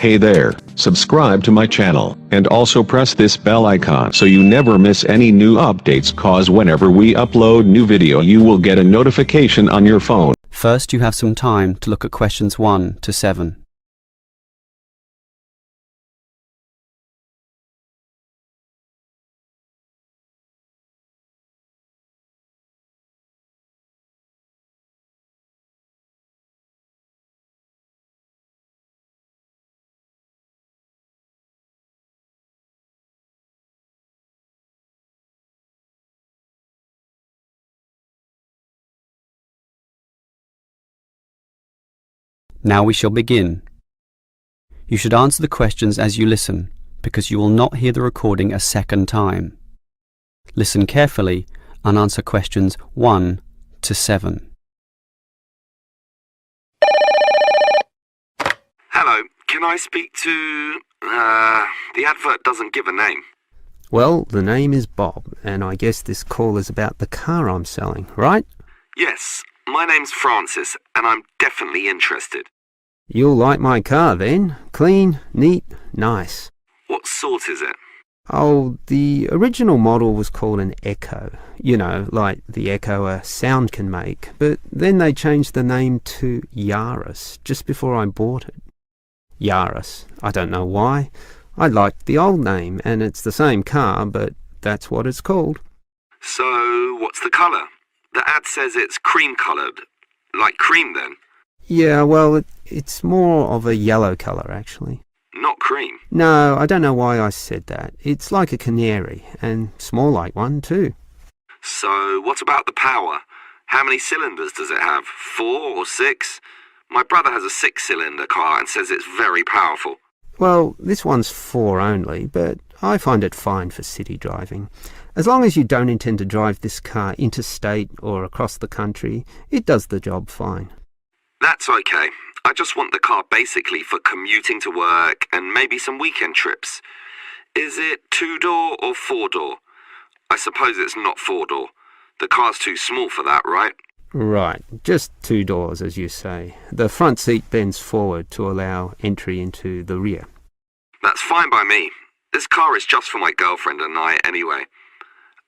Hey there, subscribe to my channel, and also press this bell icon so you never miss any new updates, cause whenever we upload new video you will get a notification on your phone. First, you have some time to look at questions 1 to 7. Now we shall begin. You should answer the questions as you listen, because you will not hear the recording a second time. Listen carefully and answer questions 1 to 7. Hello, can I speak to... the advert doesn't give a name. Well, the name is Bob, and I guess this call is about the car I'm selling, right? Yes, my name's Francis, and I'm definitely interested. You'll like my car then. Clean, neat, nice. What sort is it? Oh, the original model was called an Echo. You know, like the echo a sound can make. But then they changed the name to Yaris just before I bought it. Yaris. I don't know why. I liked the old name, and it's the same car, but that's what it's called. So, what's the colour? The ad says it's cream-coloured. Like cream, then? Yeah, well, it's more of a yellow colour, actually. Not cream? No, I don't know why I said that. It's like a canary, and small like one, too. So, what about the power? How many cylinders does it have? 4 or 6? My brother has a 6-cylinder car and says it's very powerful. Well, this one's 4 only, but I find it fine for city driving. As long as you don't intend to drive this car interstate or across the country, it does the job fine. That's okay. I just want the car basically for commuting to work and maybe some weekend trips. Is it 2-door or 4-door? I suppose it's not 4-door. The car's too small for that, right? Right, just 2 doors, as you say. The front seat bends forward to allow entry into the rear. That's fine by me. This car is just for my girlfriend and I anyway.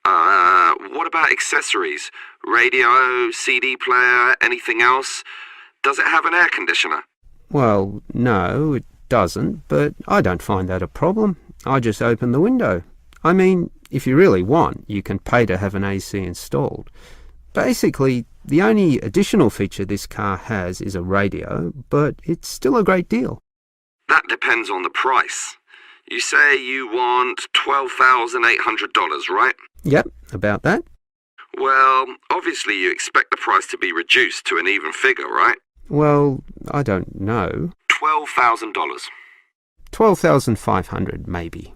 What about accessories? Radio, CD player, anything else? Does it have an air conditioner? Well, no, it doesn't, but I don't find that a problem. I just open the window. I mean, if you really want, you can pay to have an AC installed. Basically, the only additional feature this car has is a radio, but it's still a great deal. That depends on the price. You say you want $12,800, right? Yep, about that. Well, obviously you expect the price to be reduced to an even figure, right? Well, I don't know. $12,000. $12,500, maybe.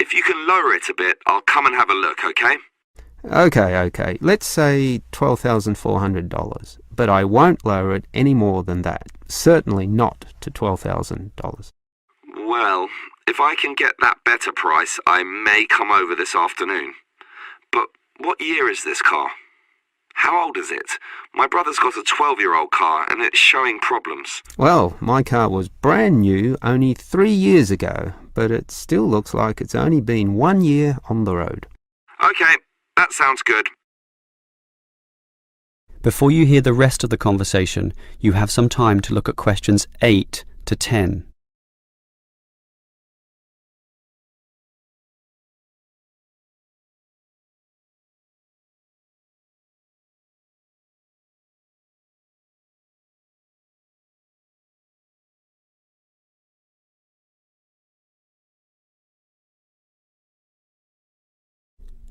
If you can lower it a bit, I'll come and have a look, okay? Okay. Let's say $12,400, but I won't lower it any more than that. Certainly not to $12,000. Well, if I can get that better price, I may come over this afternoon. But what year is this car? How old is it? My brother's got a 12-year-old car and it's showing problems. Well, my car was brand new only 3 years ago, but it still looks like it's only been 1 year on the road. Okay, that sounds good. Before you hear the rest of the conversation, you have some time to look at questions 8 to 10.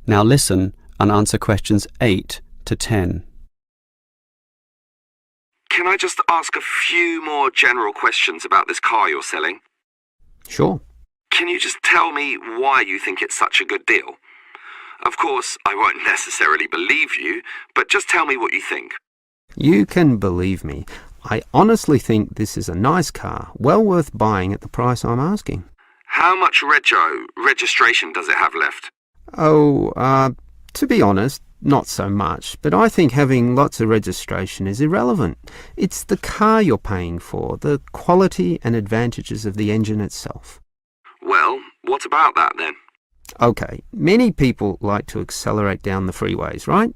Now listen and answer questions 8 to 10. Can I just ask a few more general questions about this car you're selling? Sure. Can you just tell me why you think it's such a good deal? Of course, I won't necessarily believe you, but just tell me what you think. You can believe me. I honestly think this is a nice car, well worth buying at the price I'm asking. How much registration does it have left? Oh, to be honest, not so much, but I think having lots of registration is irrelevant. It's the car you're paying for, the quality and advantages of the engine itself. Well, what about that then? Okay, many people like to accelerate down the freeways, right?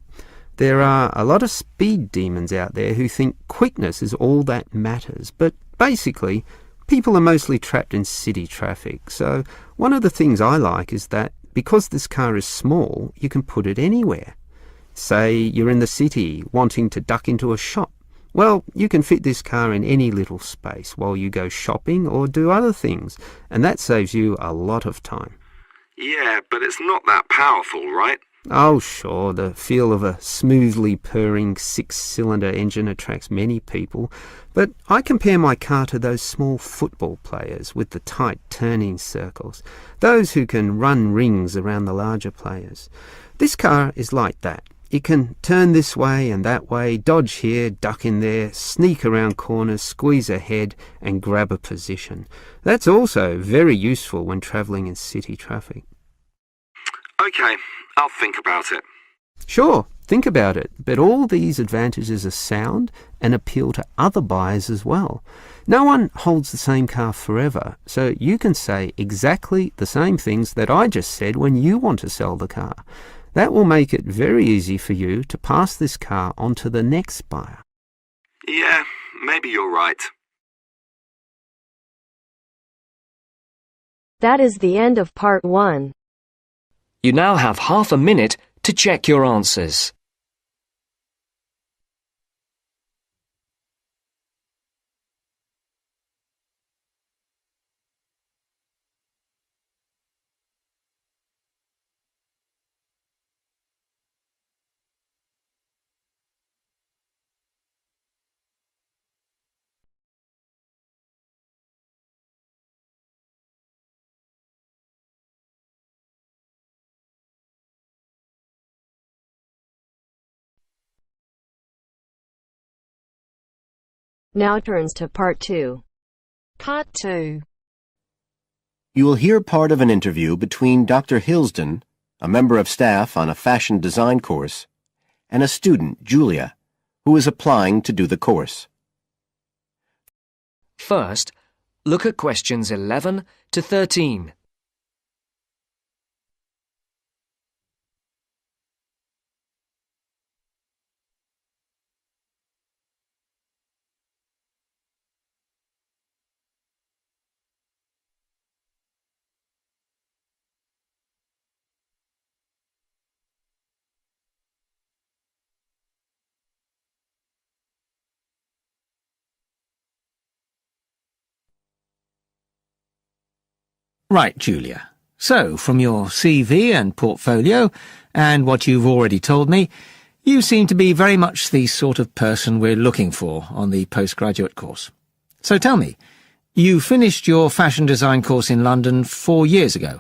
There are a lot of speed demons out there who think quickness is all that matters, but basically, people are mostly trapped in city traffic. So one of the things I like is that because this car is small, you can put it anywhere. Say you're in the city wanting to duck into a shop. Well, you can fit this car in any little space while you go shopping or do other things, and that saves you a lot of time. Yeah, but it's not that powerful, right? Oh, sure, the feel of a smoothly purring 6-cylinder engine attracts many people, but I compare my car to those small football players with the tight turning circles, those who can run rings around the larger players. This car is like that. It can turn this way and that way, dodge here, duck in there, sneak around corners, squeeze ahead and grab a position. That's also very useful when travelling in city traffic. Okay, I'll think about it. Sure, think about it, but all these advantages are sound and appeal to other buyers as well. No one holds the same car forever, so you can say exactly the same things that I just said when you want to sell the car. That will make it very easy for you to pass this car on to the next buyer. Yeah, maybe you're right. That is the end of part 1. You now have half a minute to check your answers. Now turns to part 2. Part 2. You will hear part of an interview between Dr. Hilsden, a member of staff on a fashion design course, and a student, Julia, who is applying to do the course. First, look at questions 11 to 13. Right, Julia. So, from your CV and portfolio, and what you've already told me, you seem to be very much the sort of person we're looking for on the postgraduate course. So tell me, you finished your fashion design course in London 4 years ago.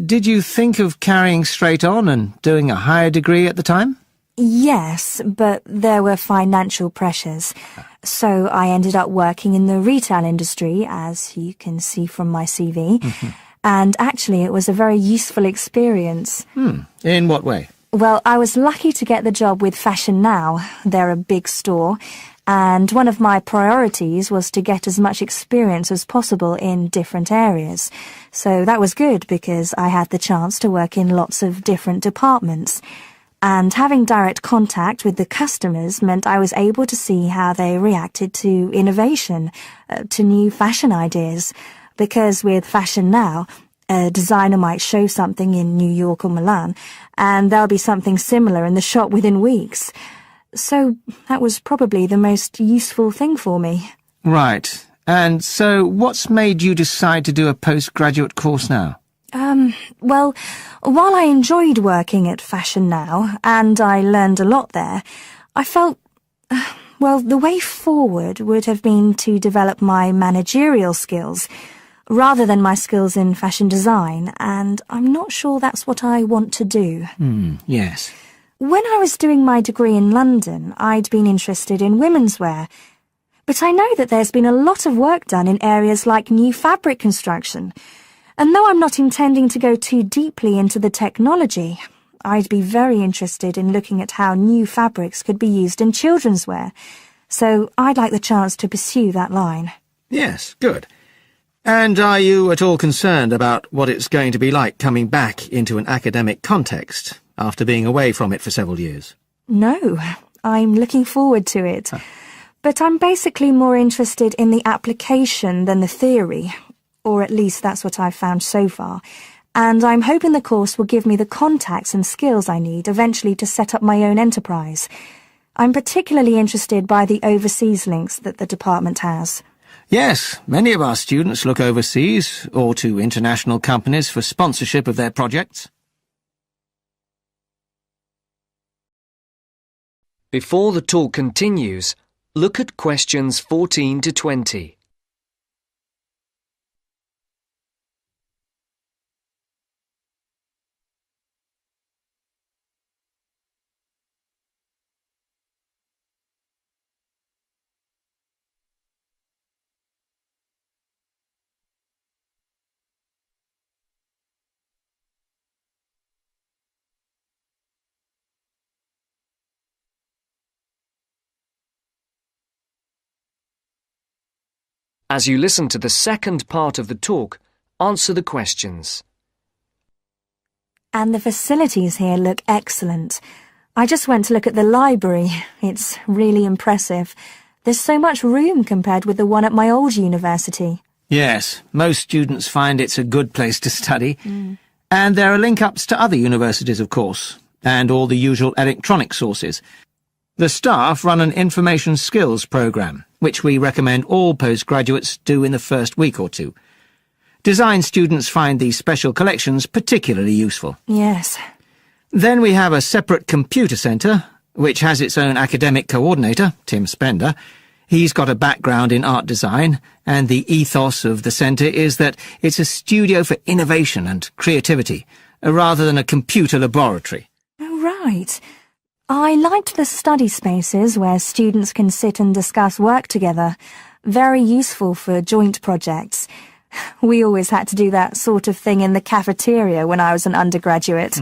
Did you think of carrying straight on and doing a higher degree at the time? Yes, but there were financial pressures. So I ended up working in the retail industry, as you can see from my CV. And actually, it was a very useful experience. In what way? Well, I was lucky to get the job with Fashion Now. They're a big store. And one of my priorities was to get as much experience as possible in different areas. So that was good because I had the chance to work in lots of different departments. And having direct contact with the customers meant I was able to see how they reacted to innovation, to new fashion ideas. Because with Fashion Now, a designer might show something in New York or Milan, and there'll be something similar in the shop within weeks. So that was probably the most useful thing for me. Right. And so what's made you decide to do a postgraduate course now? Well, while I enjoyed working at Fashion Now, and I learned a lot there, I felt, well, the way forward would have been to develop my managerial skills, rather than my skills in fashion design, and I'm not sure that's what I want to do. Yes. When I was doing my degree in London, I'd been interested in women's wear, but I know that there's been a lot of work done in areas like new fabric construction. And though I'm not intending to go too deeply into the technology, I'd be very interested in looking at how new fabrics could be used in children's wear, so I'd like the chance to pursue that line. Yes, good. And are you at all concerned about what it's going to be like coming back into an academic context after being away from it for several years? No, I'm looking forward to it. But I'm basically more interested in the application than the theory, or at least that's what I've found so far. And I'm hoping the course will give me the contacts and skills I need eventually to set up my own enterprise. I'm particularly interested by the overseas links that the department has. Yes, many of our students look overseas or to international companies for sponsorship of their projects. Before the talk continues, look at questions 14 to 20. As you listen to the second part of the talk, answer the questions. And the facilities here look excellent. I just went to look at the library. It's really impressive. There's so much room compared with the one at my old university. Yes, most students find it's a good place to study. And there are link-ups to other universities, of course, and all the usual electronic sources. The staff run an information skills programme, which we recommend all postgraduates do in the first week or two. Design students find these special collections particularly useful. Yes. Then we have a separate computer centre, which has its own academic coordinator, Tim Spender. He's got a background in art design, and the ethos of the centre is that it's a studio for innovation and creativity, rather than a computer laboratory. Oh, right. I liked the study spaces where students can sit and discuss work together. Very useful for joint projects. We always had to do that sort of thing in the cafeteria when I was an undergraduate.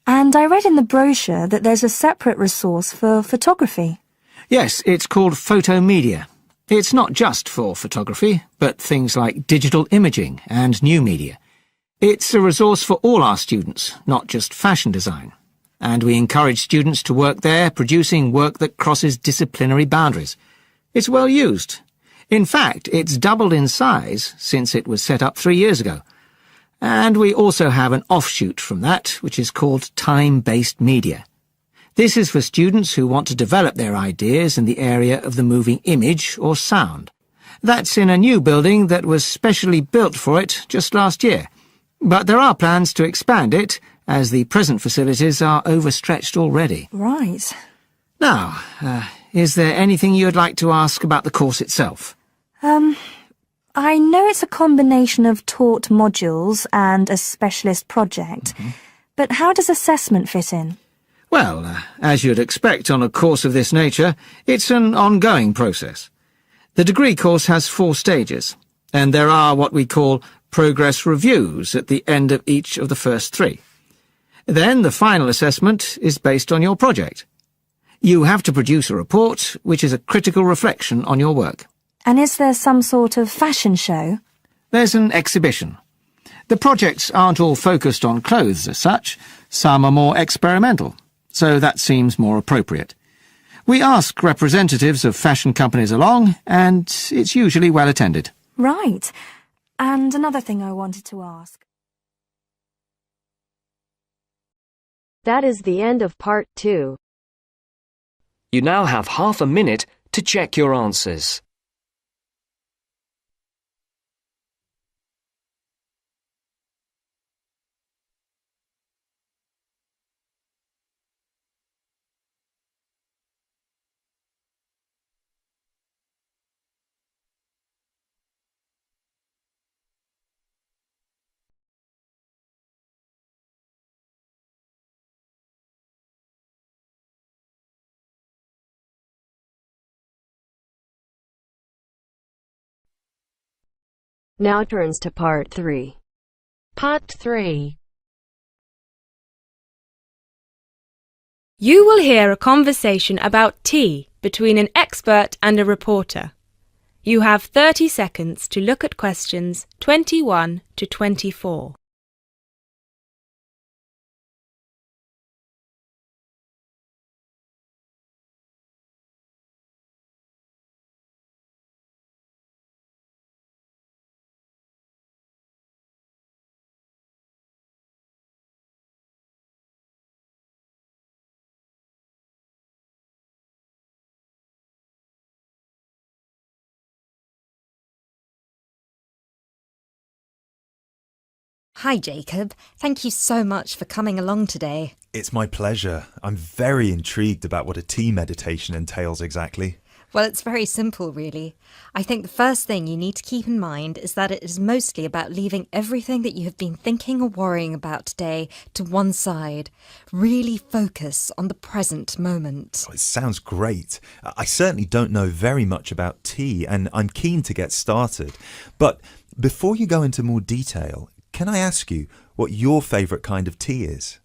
And I read in the brochure that there's a separate resource for photography. Yes, it's called Photomedia. It's not just for photography, but things like digital imaging and new media. It's a resource for all our students, not just fashion design. And we encourage students to work there, producing work that crosses disciplinary boundaries. It's well used. In fact, it's doubled in size since it was set up 3 years ago. And we also have an offshoot from that, which is called time-based media. This is for students who want to develop their ideas in the area of the moving image or sound. That's in a new building that was specially built for it just last year. But there are plans to expand it, as the present facilities are overstretched already. Right. Now, is there anything you'd like to ask about the course itself? I know it's a combination of taught modules and a specialist project, but how does assessment fit in? Well, as you'd expect on a course of this nature, it's an ongoing process. The degree course has 4 stages, and there are what we call progress reviews at the end of each of the first 3. Then the final assessment is based on your project. You have to produce a report which is a critical reflection on your work. And is there some sort of fashion show? There's an exhibition. The projects aren't all focused on clothes as such. Some are more experimental, so that seems more appropriate. We ask representatives of fashion companies along, and it's usually well attended. Right. And another thing I wanted to ask. That is the end of part 2. You now have half a minute to check your answers. Now turns to part 3. Part 3. You will hear a conversation about tea between an expert and a reporter. You have 30 seconds to look at questions 21 to 24. Hi, Jacob. Thank you so much for coming along today. It's my pleasure. I'm very intrigued about what a tea meditation entails exactly. Well, it's very simple, really. I think the first thing you need to keep in mind is that it is mostly about leaving everything that you have been thinking or worrying about today to one side. Really focus on the present moment. Oh, it sounds great. I certainly don't know very much about tea, and I'm keen to get started. But before you go into more detail, can I ask you what your favourite kind of tea is?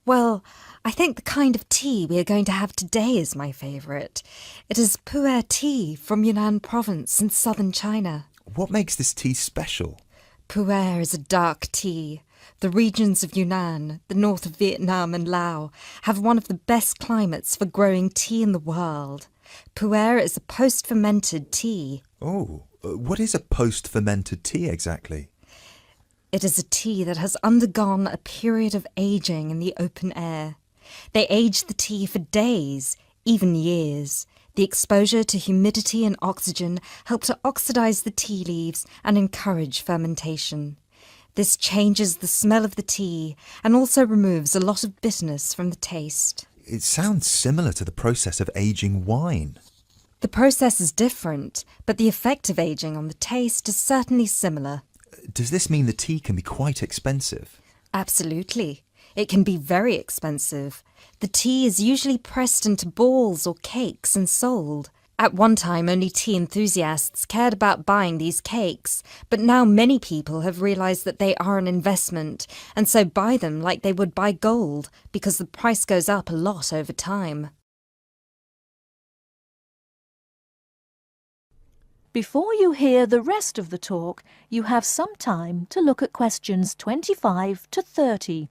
Well, I think the kind of tea we are going to have today is my favourite. It is pu'er tea from Yunnan province in southern China. What makes this tea special? Pu'er is a dark tea. The regions of Yunnan, the north of Vietnam and Laos, have one of the best climates for growing tea in the world. Pu'er is a post-fermented tea. Oh, what is a post-fermented tea exactly? It is a tea that has undergone a period of aging in the open air. They age the tea for days, even years. The exposure to humidity and oxygen help to oxidize the tea leaves and encourage fermentation. This changes the smell of the tea and also removes a lot of bitterness from the taste. It sounds similar to the process of aging wine. The process is different, but the effect of aging on the taste is certainly similar. Does this mean the tea can be quite expensive? Absolutely. It can be very expensive. The tea is usually pressed into balls or cakes and sold. At one time, only tea enthusiasts cared about buying these cakes, but now many people have realised that they are an investment, and so buy them like they would buy gold, because the price goes up a lot over time. Before you hear the rest of the talk, you have some time to look at questions 25 to 30.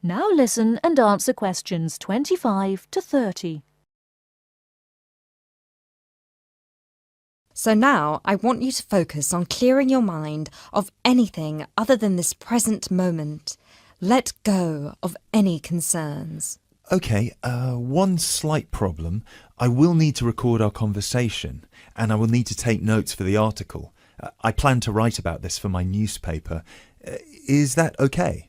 Now listen and answer questions 25 to 30. So now I want you to focus on clearing your mind of anything other than this present moment. Let go of any concerns. OK, one slight problem. I will need to record our conversation, and I will need to take notes for the article. I plan to write about this for my newspaper. Is that OK?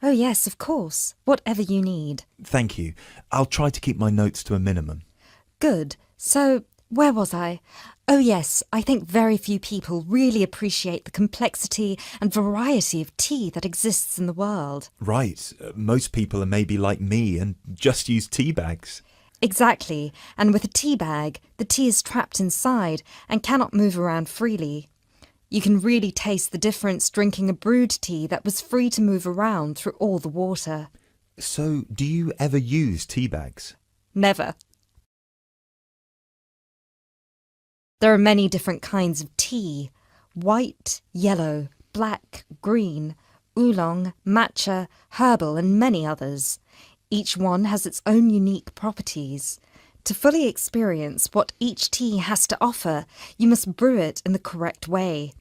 Oh yes, of course. Whatever you need. Thank you. I'll try to keep my notes to a minimum. Good. So, where was I? Oh yes, I think very few people really appreciate the complexity and variety of tea that exists in the world. Right. Most people are maybe like me and just use tea bags. Exactly. And with a tea bag, the tea is trapped inside and cannot move around freely. You can really taste the difference drinking a brewed tea that was free to move around through all the water. So, do you ever use tea bags? Never. There are many different kinds of tea: white, yellow, black, green, oolong, matcha, herbal and many others. Each one has its own unique properties. To fully experience what each tea has to offer, you must brew it in the correct way.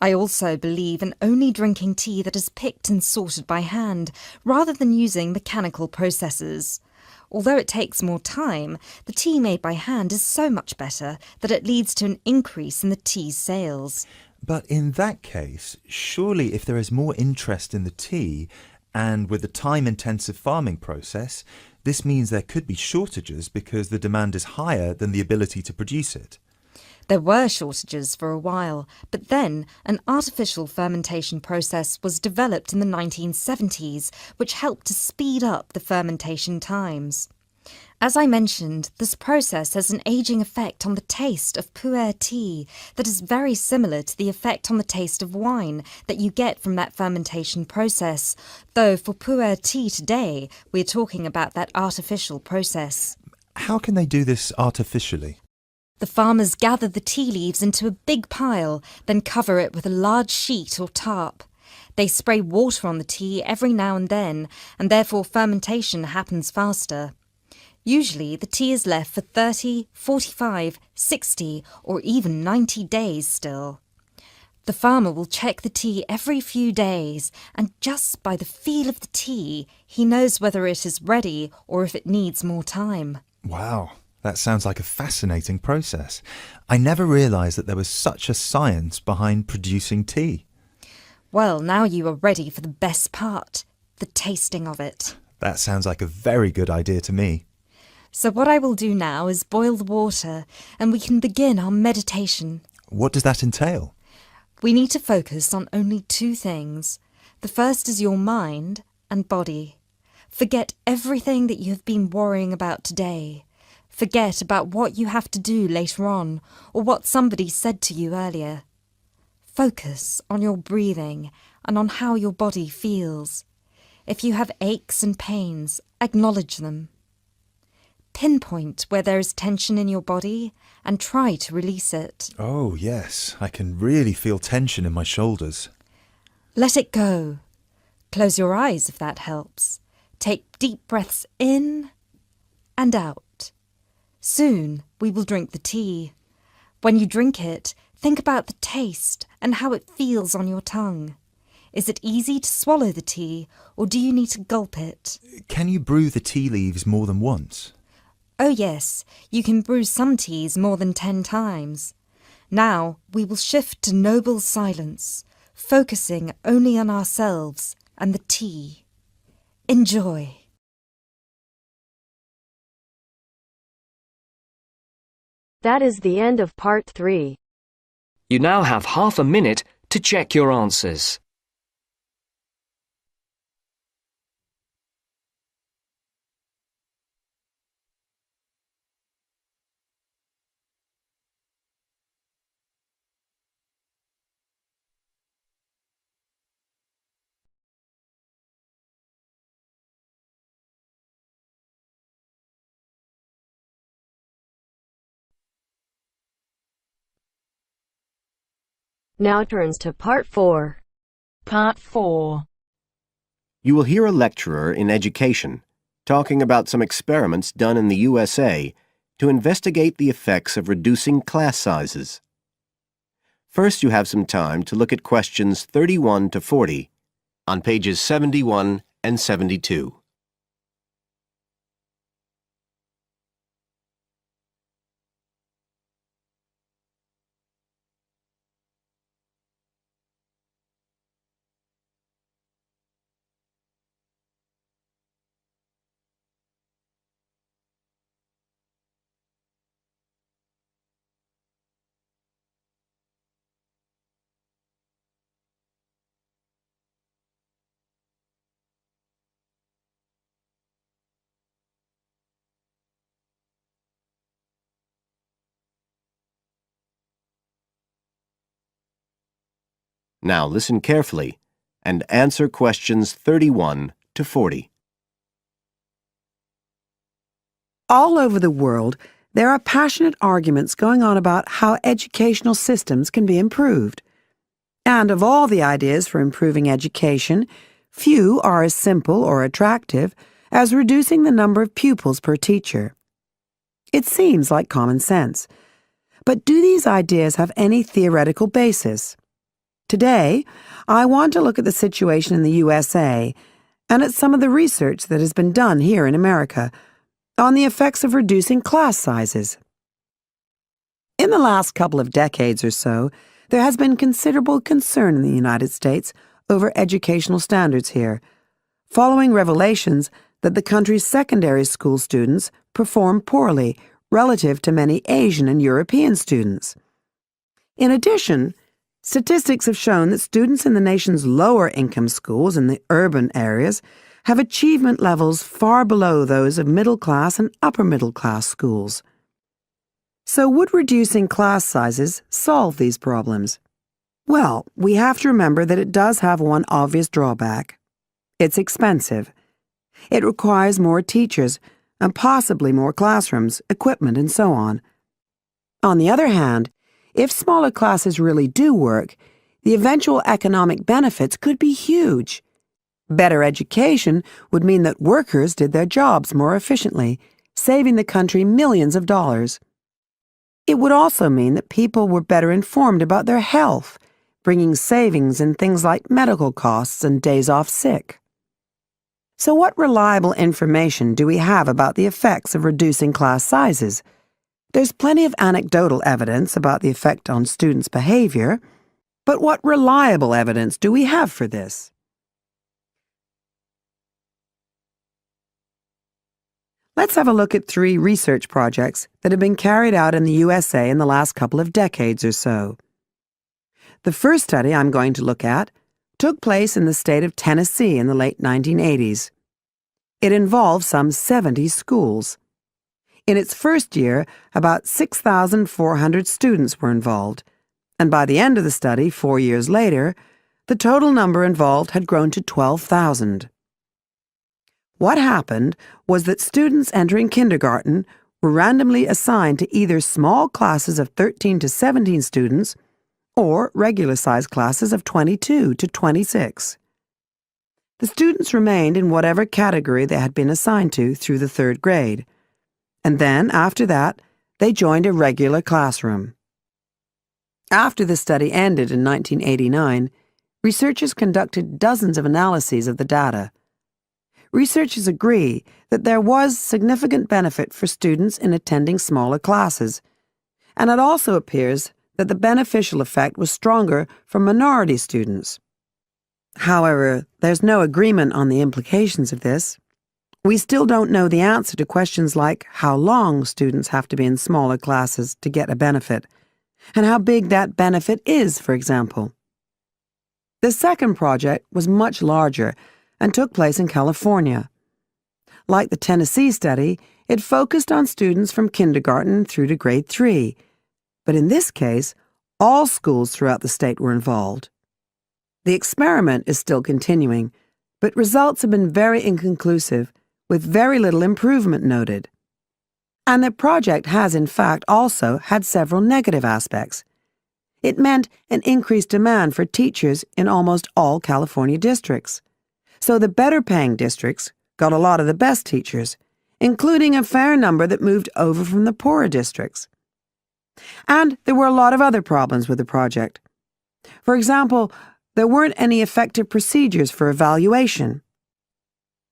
I also believe in only drinking tea that is picked and sorted by hand, rather than using mechanical processes. Although it takes more time, the tea made by hand is so much better that it leads to an increase in the tea's sales. But in that case, surely if there is more interest in the tea, and with the time-intensive farming process, this means there could be shortages because the demand is higher than the ability to produce it. There were shortages for a while, but then an artificial fermentation process was developed in the 1970s, which helped to speed up the fermentation times. As I mentioned, this process has an aging effect on the taste of pu'er tea that is very similar to the effect on the taste of wine that you get from that fermentation process, though for pu'er tea today, we're talking about that artificial process. How can they do this artificially? The farmers gather the tea leaves into a big pile, then cover it with a large sheet or tarp. They spray water on the tea every now and then, and therefore fermentation happens faster. Usually, the tea is left for 30, 45, 60 or even 90 days still. The farmer will check the tea every few days, and just by the feel of the tea, he knows whether it is ready or if it needs more time. Wow, that sounds like a fascinating process. I never realised that there was such a science behind producing tea. Well, now you are ready for the best part, the tasting of it. That sounds like a very good idea to me. So what I will do now is boil the water, and we can begin our meditation. What does that entail? We need to focus on only two things. The first is your mind and body. Forget everything that you have been worrying about today. Forget about what you have to do later on, or what somebody said to you earlier. Focus on your breathing and on how your body feels. If you have aches and pains, acknowledge them. Pinpoint where there is tension in your body and try to release it. Oh, yes. I can really feel tension in my shoulders. Let it go. Close your eyes if that helps. Take deep breaths in and out. Soon we will drink the tea. When you drink it, think about the taste and how it feels on your tongue. Is it easy to swallow the tea, or do you need to gulp it? Can you brew the tea leaves more than once? Oh yes, you can brew some teas more than 10 times. Now we will shift to noble silence, focusing only on ourselves and the tea. Enjoy. That is the end of part 3. You now have half a minute to check your answers. Now turns to part 4. Part 4. You will hear a lecturer in education talking about some experiments done in the USA to investigate the effects of reducing class sizes. First, you have some time to look at questions 31 to 40 on pages 71 and 72. Now listen carefully and answer questions 31 to 40. All over the world, there are passionate arguments going on about how educational systems can be improved. And of all the ideas for improving education, few are as simple or attractive as reducing the number of pupils per teacher. It seems like common sense. But do these ideas have any theoretical basis? Today, I want to look at the situation in the USA and at some of the research that has been done here in America on the effects of reducing class sizes. In the last couple of decades or so, there has been considerable concern in the United States over educational standards here, following revelations that the country's secondary school students perform poorly relative to many Asian and European students. In addition, statistics have shown that students in the nation's lower income schools in the urban areas have achievement levels far below those of middle class and upper middle class schools. So would reducing class sizes solve these problems? Well, we have to remember that it does have one obvious drawback. It's expensive. It requires more teachers and possibly more classrooms, equipment, and so on. On the other hand, if smaller classes really do work, the eventual economic benefits could be huge. Better education would mean that workers did their jobs more efficiently, saving the country millions of dollars. It would also mean that people were better informed about their health, bringing savings in things like medical costs and days off sick. So what reliable information do we have about the effects of reducing class sizes? There's plenty of anecdotal evidence about the effect on students' behavior, but what reliable evidence do we have for this? Let's have a look at 3 research projects that have been carried out in the USA in the last couple of decades or so. The first study I'm going to look at took place in the state of Tennessee in the late 1980s. It involved some 70 schools. In its first year, about 6,400 students were involved, and by the end of the study, 4 years later, the total number involved had grown to 12,000. What happened was that students entering kindergarten were randomly assigned to either small classes of 13 to 17 students or regular-sized classes of 22 to 26. The students remained in whatever category they had been assigned to through the 3rd grade, and then, after that, they joined a regular classroom. After the study ended in 1989, researchers conducted dozens of analyses of the data. Researchers agree that there was significant benefit for students in attending smaller classes, and it also appears that the beneficial effect was stronger for minority students. However, there's no agreement on the implications of this. We still don't know the answer to questions like how long students have to be in smaller classes to get a benefit, and how big that benefit is, for example. The second project was much larger and took place in California. Like the Tennessee study, it focused on students from kindergarten through to grade 3, but in this case, all schools throughout the state were involved. The experiment is still continuing, but results have been very inconclusive, with very little improvement noted. And the project has, in fact, also had several negative aspects. It meant an increased demand for teachers in almost all California districts. So the better-paying districts got a lot of the best teachers, including a fair number that moved over from the poorer districts. And there were a lot of other problems with the project. For example, there weren't any effective procedures for evaluation.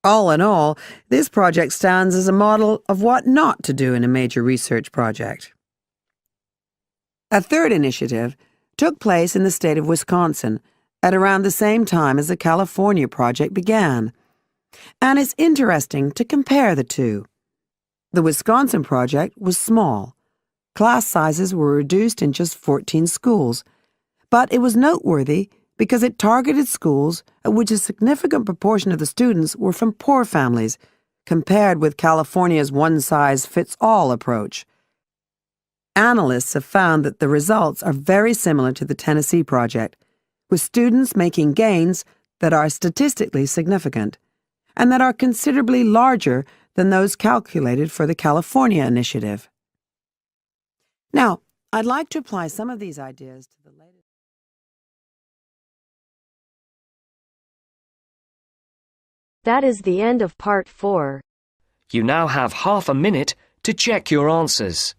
All in all, this project stands as a model of what not to do in a major research project. A third initiative took place in the state of Wisconsin at around the same time as the California project began, and it's interesting to compare the two. The Wisconsin project was small. Class sizes were reduced in just 14 schools, but it was noteworthy because it targeted schools at which a significant proportion of the students were from poor families, compared with California's one-size-fits-all approach. Analysts have found that the results are very similar to the Tennessee project, with students making gains that are statistically significant, and that are considerably larger than those calculated for the California initiative. Now, I'd like to apply some of these ideas to the latest. That is the end of part 4. You now have half a minute to check your answers.